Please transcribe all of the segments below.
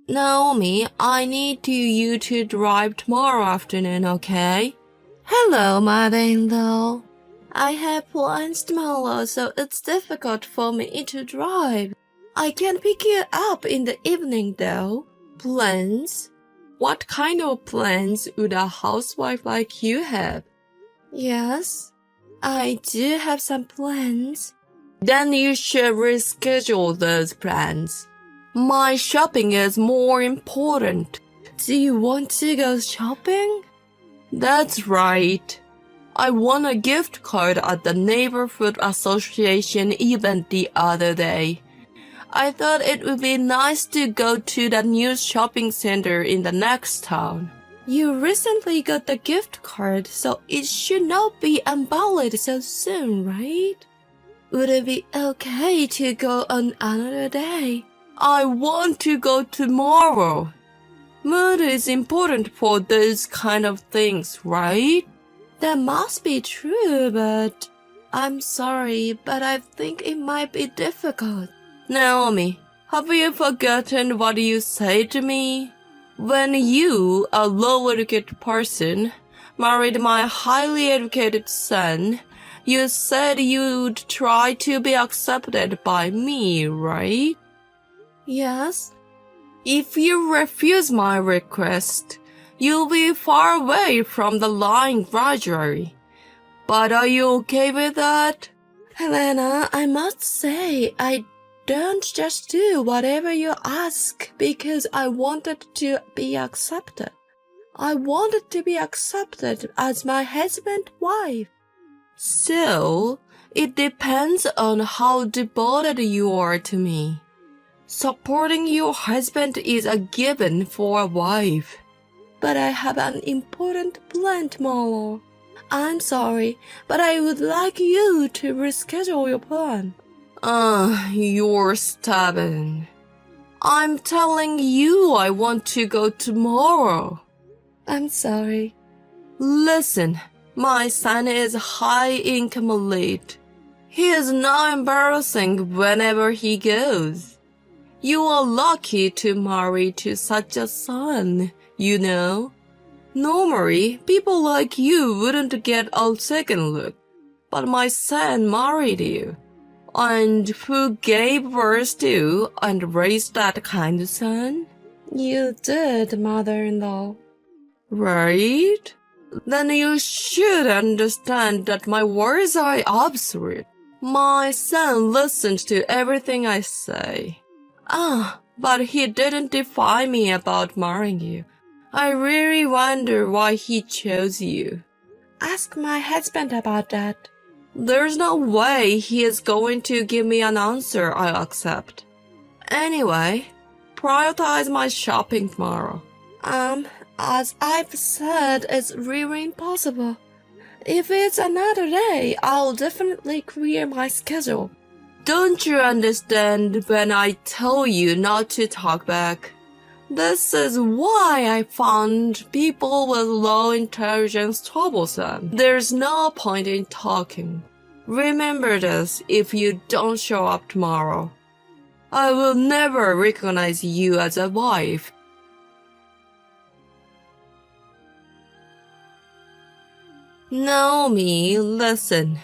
Naomi, I need you to drive tomorrow afternoon, okay? Hello, mother-in-law. I have plans tomorrow, so it's difficult for me to drive. I can pick you up in the evening, though. Plans? What kind of plans would a housewife like you have? Yes, I do have some plans. Then you should reschedule those plans. My shopping is more important. Do you want to go shopping? That's right. I won a gift card at the Neighborhood Association event the other day. I thought it would be nice to go to the new shopping center in the next town. You recently got the gift card, so it should not be invalid so soon, right? Would it be okay to go on another day? I want to go tomorrow. Mood is important for those kind of things, right? That must be true, but I'm sorry, but I think it might be difficult. Naomi, have you forgotten what you said to me? When you, a low-educated person, married my highly educated son, you said you'd try to be accepted by me, right? Yes. If you refuse my request, you'll be far away from the line gradually. But are you okay with that? Helena, I must say, I don't just do whatever you ask because I wanted to be accepted. I wanted to be accepted as my husband's wife. So, it depends on how devoted you are to me. Supporting your husband is a given for a wife. But I have an important plan tomorrow. I'm sorry, but I would like you to reschedule your plan. You're stubborn. I'm telling you I want to go tomorrow. I'm sorry. Listen, my son is high income elite. He is not embarrassing whenever he goes. You are lucky to marry to such a son, you know. Normally, people like you wouldn't get a second look. But my son married you. And who gave birth to and raised that kind of son? You did, mother-in-law. Right? Then you should understand that my words are absolute. My son listened to everything I say. But he didn't defy me about marrying you. I really wonder why he chose you. Ask my husband about that. There's no way he is going to give me an answer I'll accept. Anyway, prioritize my shopping tomorrow. As I've said, it's really impossible. If it's another day, I'll definitely clear my schedule. Don't you understand when I tell you not to talk back? This is why I found people with low intelligence troublesome. There's no point in talking. Remember this if you don't show up tomorrow. I will never recognize you as a wife. Naomi, listen.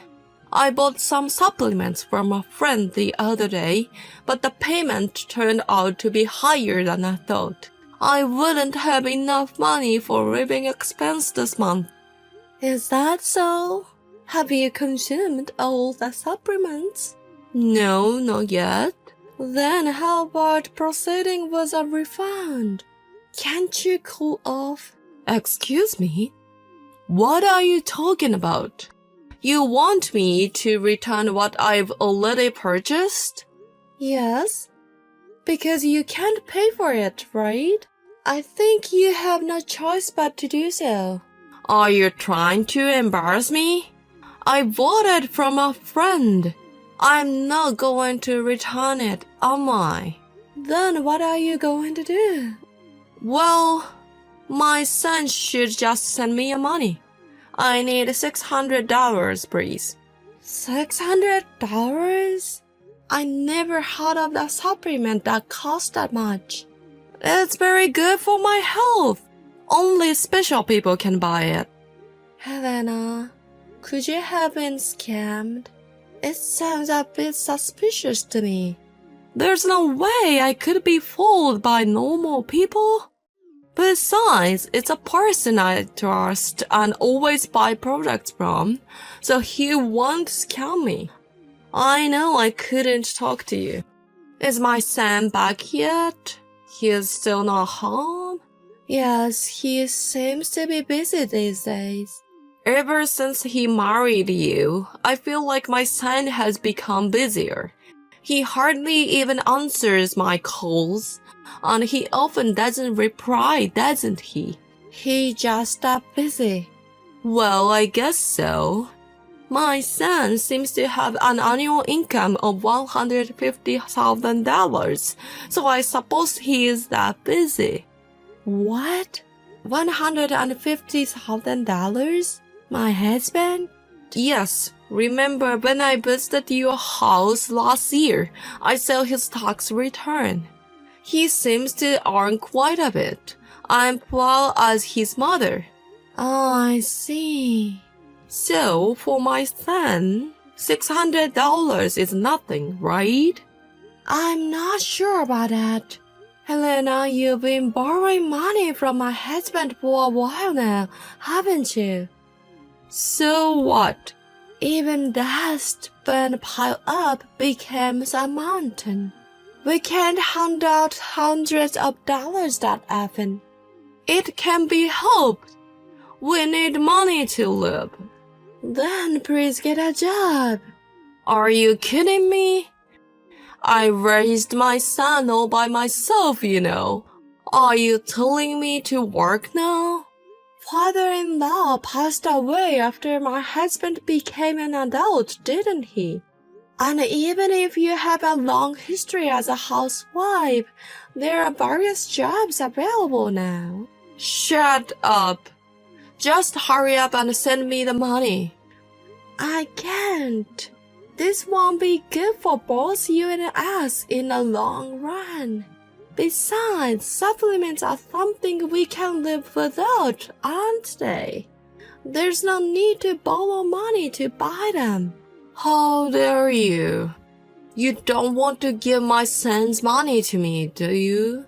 I bought some supplements from a friend the other day, but the payment turned out to be higher than I thought. I wouldn't have enough money for living expense this month. Is that so? Have you consumed all the supplements? No, not yet. Then how about proceeding with a refund? Can't you cool off? Excuse me? What are you talking about? You want me to return what I've already purchased? Yes, because you can't pay for it, right? I think you have no choice but to do so. Are you trying to embarrass me? I bought it from a friend. I'm not going to return it, am I? Then what are you going to do? Well, my son should just send me your money. I need $600, please. $600? I never heard of a supplement that costs that much. It's very good for my health. Only special people can buy it. Helena, could you have been scammed? It sounds a bit suspicious to me. There's no way I could be fooled by normal people. Besides, it's a person I trust and always buy products from, so he won't scam me. I know I couldn't talk to you. Is my son back yet? He is still not home? Yes, he seems to be busy these days. Ever since he married you, I feel like my son has become busier. He hardly even answers my calls, and he often doesn't reply, doesn't he? He just busy. Well, I guess so. My son seems to have an annual income of $150,000, so I suppose he is that busy. What? $150,000? My husband? Yes. Remember when I visited your house last year, I saw his tax return. He seems to earn quite a bit. I'm proud as his mother. Oh, I see. So, for my son, $600 is nothing, right? I'm not sure about that. Helena, you've been borrowing money from my husband for a while now, haven't you? So what? Even dust when piled up becomes a mountain. We can't hand out hundreds of dollars that often. It can be helped. We need money to live. Then please get a job. Are you kidding me? I raised my son all by myself, you know. Are you telling me to work now? Father-in-law passed away after my husband became an adult, didn't he? And even if you have a long history as a housewife, there are various jobs available now. Shut up. Just hurry up and send me the money. I can't. This won't be good for both you and us in the long run. Besides, supplements are something we can live without, aren't they? There's no need to borrow money to buy them. How dare you? You don't want to give my son's money to me, do you?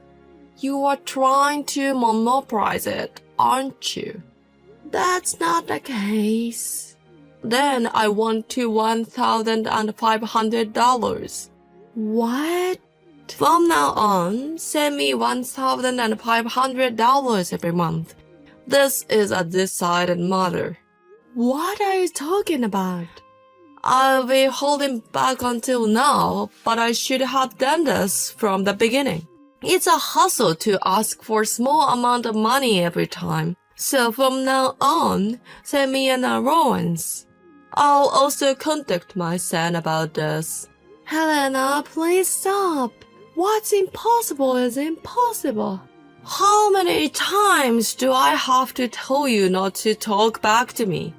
You are trying to monopolize it, aren't you? That's not the case. Then I want to $1,500. What? From now on, send me $1,500 every month. This is a decided matter. What are you talking about? I'll be holding back until now, but I should have done this from the beginning. It's a hassle to ask for a small amount of money every time. So from now on, send me an allowance. I'll also contact my son about this. Helena, please stop. What's impossible is impossible. How many times do I have to tell you not to talk back to me?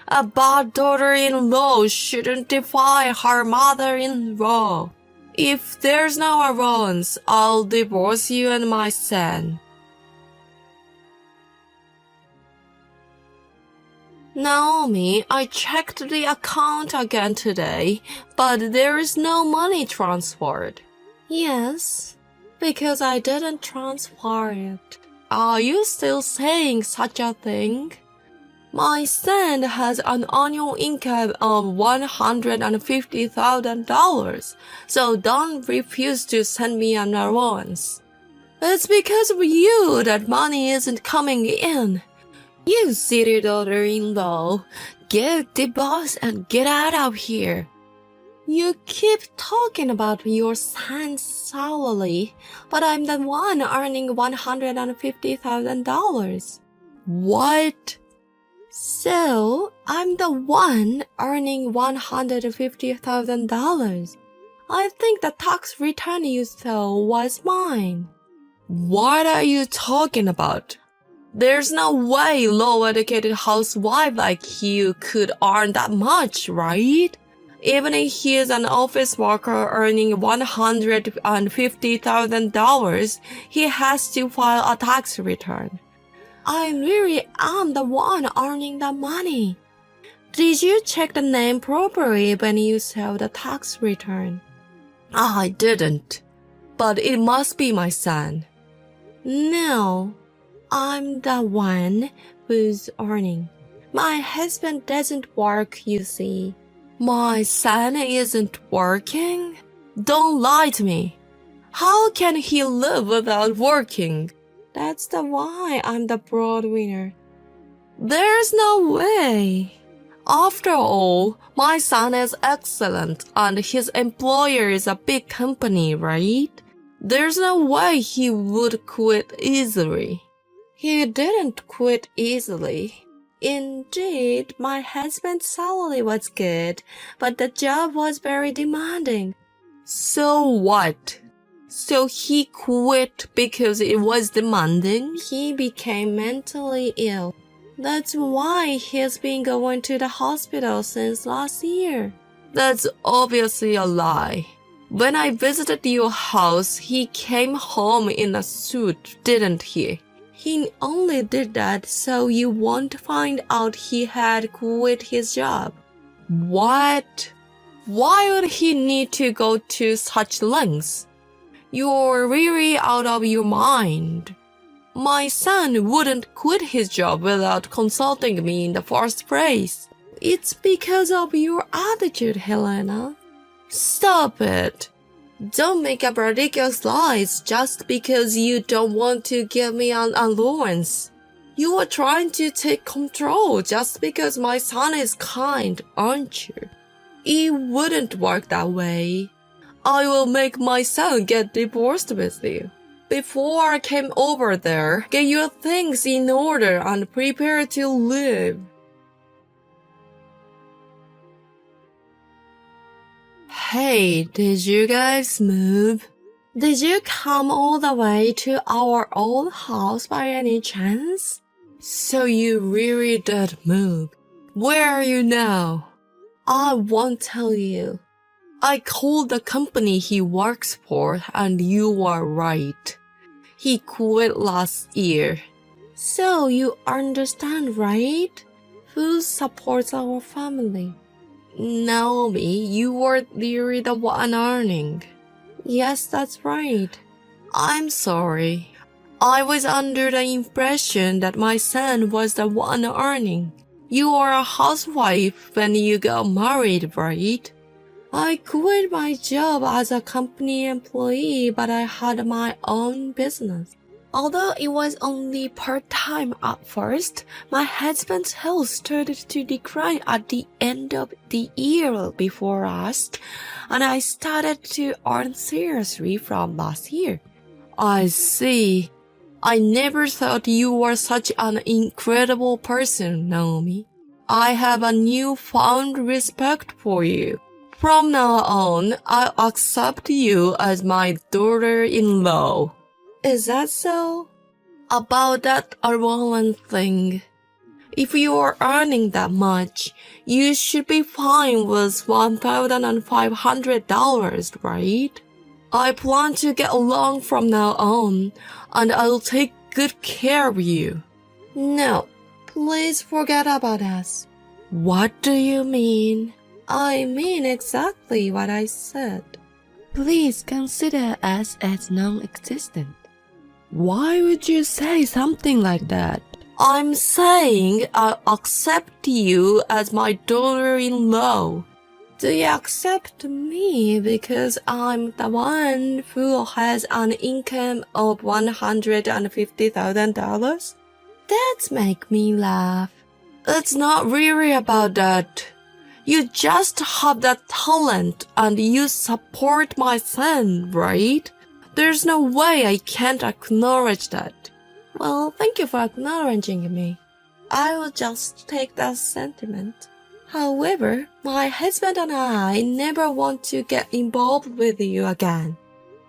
A bad daughter-in-law shouldn't defy her mother-in-law. If there's no allowance, I'll divorce you and my son. Naomi, I checked the account again today, but there is no money transferred. Yes, because I didn't transfer it. Are you still saying such a thing? My son has an annual income of $150,000, so don't refuse to send me an allowance. It's because of you that money isn't coming in. You silly daughter-in-law, get the boss and get out of here. You keep talking about your son's salary, but I'm the one earning $150,000. What? So, I'm the one earning $150,000. I think the tax return you saw was mine. What are you talking about? There's no way low-educated housewife like you could earn that much, right? Even if he is an office worker earning $150,000, he has to file a tax return. I really am the one earning the money. Did you check the name properly when you saw the tax return? I didn't, but it must be my son. No, I'm the one who's earning. My husband doesn't work, you see. My son isn't working? Don't lie to me. How can he live without working? That's the why I'm the breadwinner. There's no way. After all, my son is excellent and his employer is a big company, right? There's no way he would quit easily. He didn't quit easily. Indeed, my husband's salary was good, but the job was very demanding. So what? So he quit because it was demanding? He became mentally ill. That's why he's been going to the hospital since last year. That's obviously a lie. When I visited your house, he came home in a suit, didn't he? He only did that so you won't find out he had quit his job. What? Why would he need to go to such lengths? You're really out of your mind. My son wouldn't quit his job without consulting me in the first place. It's because of your attitude, Helena. Stop it. Don't make up ridiculous lies just because you don't want to give me an allowance. You are trying to take control just because my son is kind, aren't you? It wouldn't work that way. I will make my son get divorced with you. Before I came over there, get your things in order and prepare to leave. Hey, did you guys move? Did you come all the way to our old house by any chance? So you really did move. Where are you now? I won't tell you. I called the company he works for and you are right. He quit last year. So you understand, right? Who supports our family? Naomi, you were really the one earning. Yes, that's right. I'm sorry. I was under the impression that my son was the one earning. You are a housewife when you got married, right? I quit my job as a company employee, but I had my own business. Although it was only part-time at first, my husband's health started to decline at the end of the year before us, and I started to earn seriously from last year. I see. I never thought you were such an incredible person, Naomi. I have a newfound respect for you. From now on, I accept you as my daughter-in-law. Is that so? About that allowance thing. If you are earning that much, you should be fine with $1,500, right? I plan to get along from now on, and I'll take good care of you. No, please forget about us. What do you mean? I mean exactly what I said. Please consider us as non-existent. Why would you say something like that? I'm saying I accept you as my daughter-in-law. Do you accept me because I'm the one who has an income of $150,000? That makes me laugh. It's not really about that. You just have that talent and you support my son, right? There's no way I can't acknowledge that. Well, thank you for acknowledging me. I will just take that sentiment. However, my husband and I never want to get involved with you again.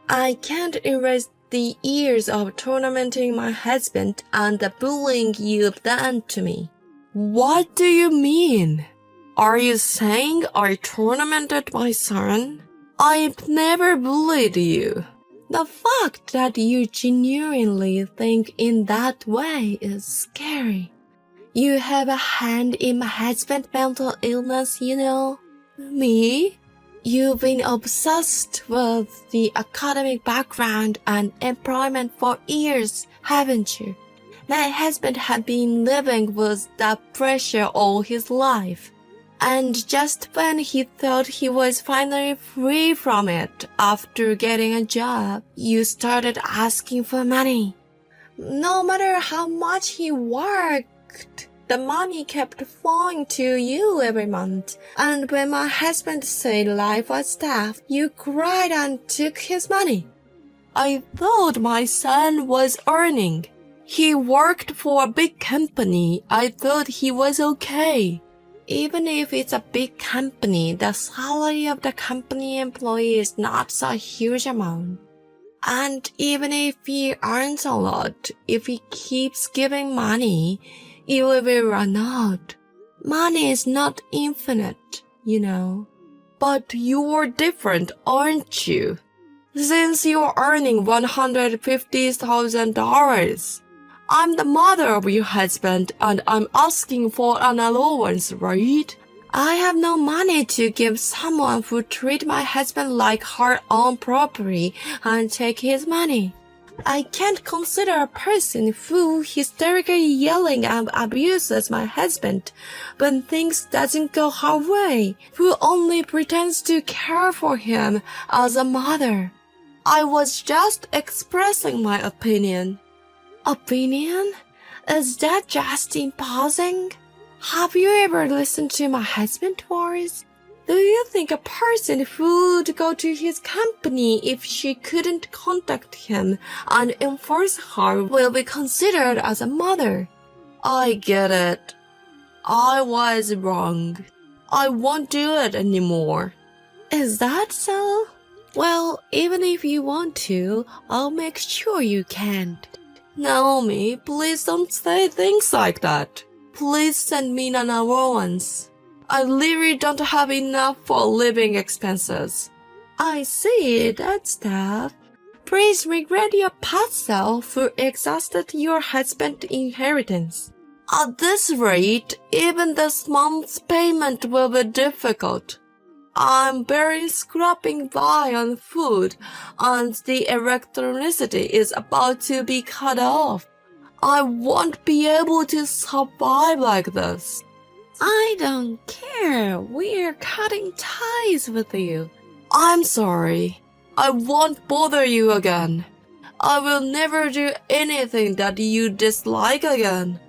I can't erase the years of tormenting my husband and the bullying you've done to me. What do you mean? Are you saying I tormented my son? I've never bullied you. The fact that you genuinely think in that way is scary. You have a hand in my husband's mental illness, you know. Me? You've been obsessed with the academic background and employment for years, haven't you? My husband had been living with that pressure all his life. And just when he thought he was finally free from it after getting a job, you started asking for money. No matter how much he worked, the money kept flowing to you every month. And when my husband said life was tough, you cried and took his money. I thought my son was earning. He worked for a big company. I thought he was okay. Even if it's a big company, the salary of the company employee is not a huge amount. And even if he earns a lot, if he keeps giving money, it will run out. Money is not infinite, you know. But you're different, aren't you? Since you're earning $150,000. I'm the mother of your husband and I'm asking for an allowance, right? I have no money to give someone who treats my husband like her own property and take his money. I can't consider a person who hysterically yelling and abuses my husband when things doesn't go her way, who only pretends to care for him as a mother. I was just expressing my opinion. Opinion? Is that just imposing? Have you ever listened to my husband's voice? Do you think a person would go to his company if she couldn't contact him and enforce her will be considered as a mother? I get it. I was wrong. I won't do it anymore. Is that so? Well, even if you want to, I'll make sure you can't. Naomi, please don't say things like that. Please send me an allowance. I literally don't have enough for living expenses. I see, that's tough. Please regret your past self who exhausted your husband's inheritance. At this rate, even this month's payment will be difficult. I'm barely scraping by on food, and the electricity is about to be cut off. I won't be able to survive like this. I don't care. We're cutting ties with you. I'm sorry. I won't bother you again. I will never do anything that you dislike again.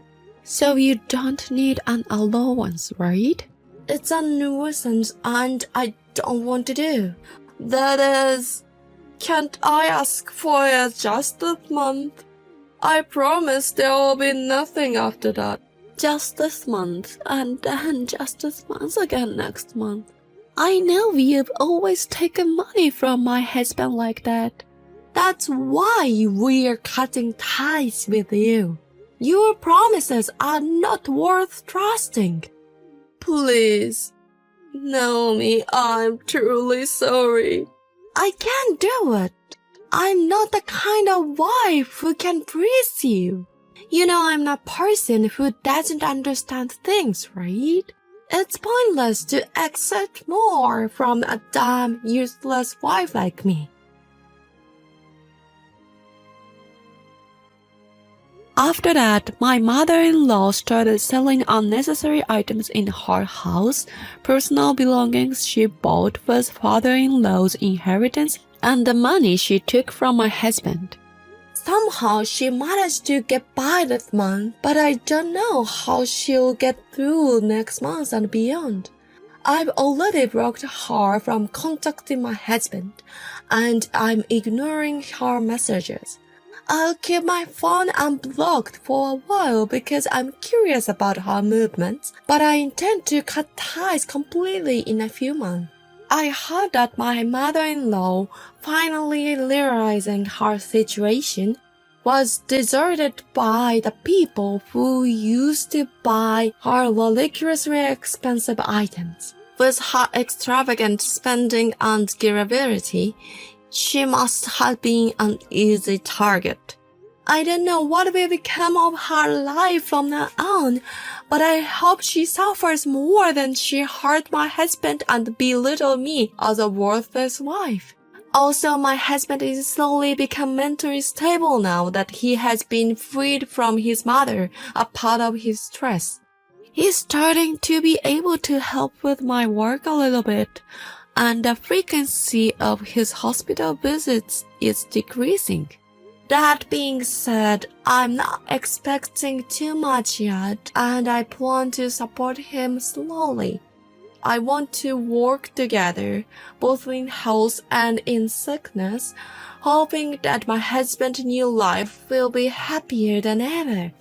So you don't need an allowance, right? It's a nuisance and I don't want to do. That is, can't I ask for it just this month? I promise there will be nothing after that. Just this month, and then just this month again next month. I know you've always taken money from my husband like that. That's why we're cutting ties with you. Your promises are not worth trusting. Please. Naomi, I'm truly sorry. I can't do it. I'm not the kind of wife who can please you. You know I'm not a person who doesn't understand things, right? It's pointless to accept more from a dumb, useless wife like me. After that, my mother-in-law started selling unnecessary items in her house, personal belongings she bought with father-in-law's inheritance, and the money she took from my husband. Somehow she managed to get by this month, but I don't know how she'll get through next month and beyond. I've already blocked her from contacting my husband, and I'm ignoring her messages. I'll keep my phone unblocked for a while because I'm curious about her movements, but I intend to cut ties completely in a few months. I heard that my mother-in-law, finally realizing her situation, was deserted by the people who used to buy her ridiculously expensive items. With her extravagant spending and garrulity, she must have been an easy target. I don't know what will become of her life from now on, but I hope she suffers more than she hurt my husband and belittled me as a worthless wife. Also, my husband is slowly become mentally stable now that he has been freed from his mother, a part of his stress. He's starting to be able to help with my work a little bit, and the frequency of his hospital visits is decreasing. That being said, I'm not expecting too much yet, and I plan to support him slowly. I want to work together, both in health and in sickness, hoping that my husband's new life will be happier than ever.